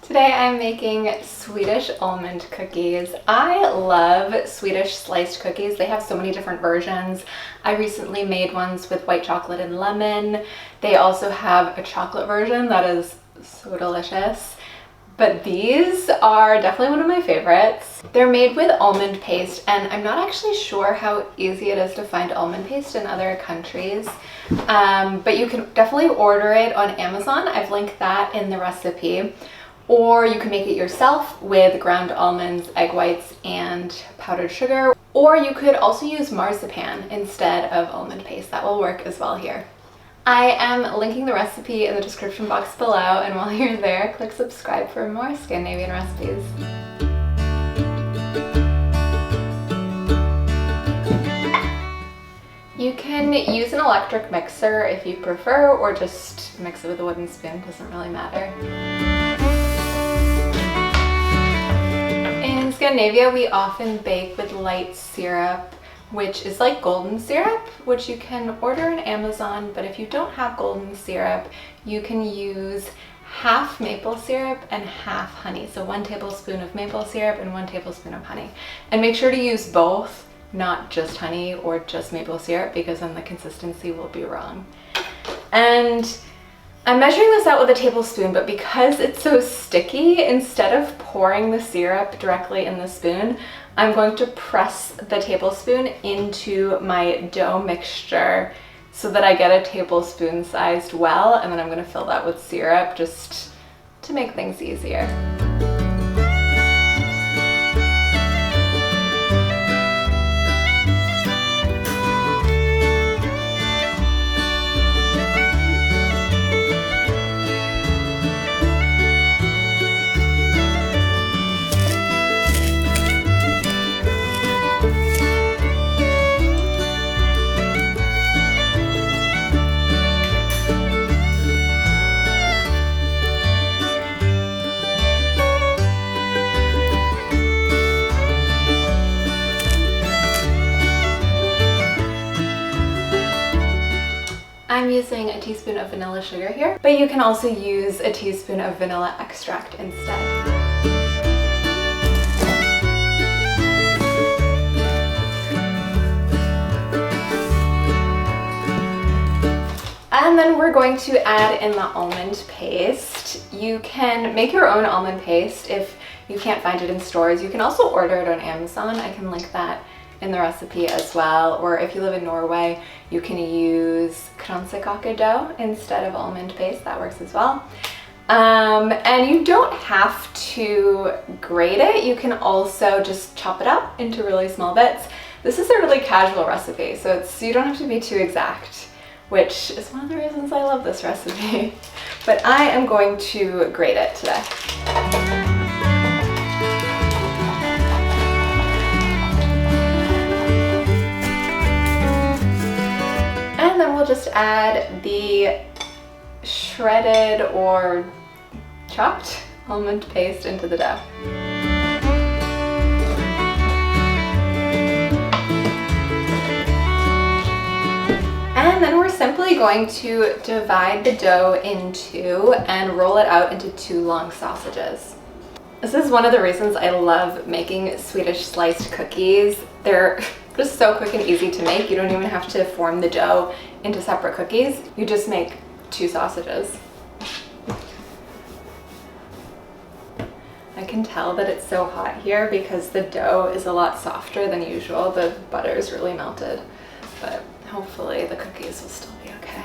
Today I'm making Swedish almond cookies. I love Swedish sliced cookies. They have so many different versions. I recently made ones with white chocolate and lemon. They also have a chocolate version that is so delicious. But these are definitely one of my favorites. They're made with almond paste, and I'm not actually sure how easy it is to find almond paste in other countries. But you can definitely order it on Amazon. I've linked that in the recipe. Or you can make it yourself with ground almonds, egg whites, and powdered sugar. Or you could also use marzipan instead of almond paste. That will work as well here. I am linking the recipe in the description box below, and while you're there, click subscribe for more Scandinavian recipes. You can use an electric mixer if you prefer, or just mix it with a wooden spoon, doesn't really matter. In Scandinavia, we often bake with light syrup, which is like golden syrup, which you can order on Amazon, but if you don't have golden syrup, you can use half maple syrup and half honey. So 1 tablespoon of maple syrup and 1 tablespoon of honey. And make sure to use both, not just honey or just maple syrup, because then the consistency will be wrong. And I'm measuring this out with a tablespoon, but because it's so sticky, instead of pouring the syrup directly in the spoon, I'm going to press the tablespoon into my dough mixture so that I get a tablespoon sized well, and then I'm going to fill that with syrup just to make things easier. I'm using a teaspoon of vanilla sugar here, but you can also use a teaspoon of vanilla extract instead. And then we're going to add in the almond paste. You can make your own almond paste if you can't find it in stores. You can also order it on Amazon. I can link that in the recipe as well. Or if you live in Norway, you can use kransekake dough instead of almond paste. That works as well. And you don't have to grate it. You can also just chop it up into really small bits. This is a really casual recipe, so you don't have to be too exact, which is one of the reasons I love this recipe. But I am going to grate it today. And then we'll just add the shredded or chopped almond paste into the dough. And then we're simply going to divide the dough in two and roll it out into 2 long sausages. This is one of the reasons I love making Swedish sliced cookies. They're just so quick and easy to make. You don't even have to form the dough into separate cookies. You just make 2 sausages. I can tell that it's so hot here because the dough is a lot softer than usual. The butter is really melted, but hopefully the cookies will still be okay.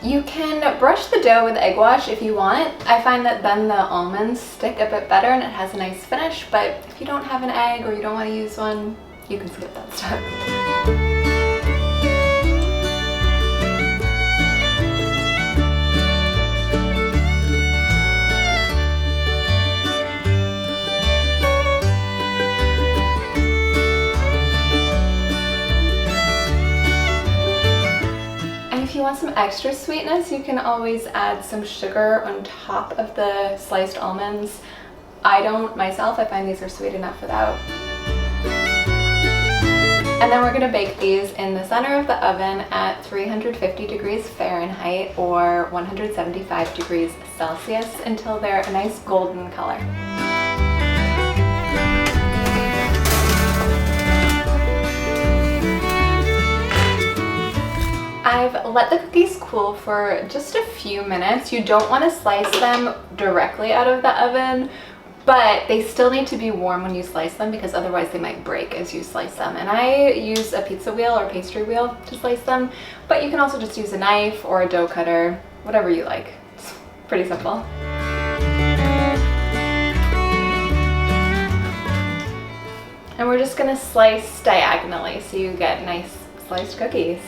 You can brush the dough with egg wash if you want. I find that then the almonds stick a bit better and it has a nice finish, but if you don't have an egg or you don't want to use one, you can skip that step. want some some extra sweetness, you can always add some sugar on top of the sliced almonds. I don't myself, I find these are sweet enough without. And then we're gonna bake these in the center of the oven at 350 degrees Fahrenheit or 175 degrees Celsius until they're a nice golden color. I've let the cookies cool for just a few minutes. You don't want to slice them directly out of the oven, but they still need to be warm when you slice them because otherwise they might break as you slice them. And I use a pizza wheel or pastry wheel to slice them, but you can also just use a knife or a dough cutter, whatever you like. It's pretty simple. And we're just gonna slice diagonally so you get nice sliced cookies.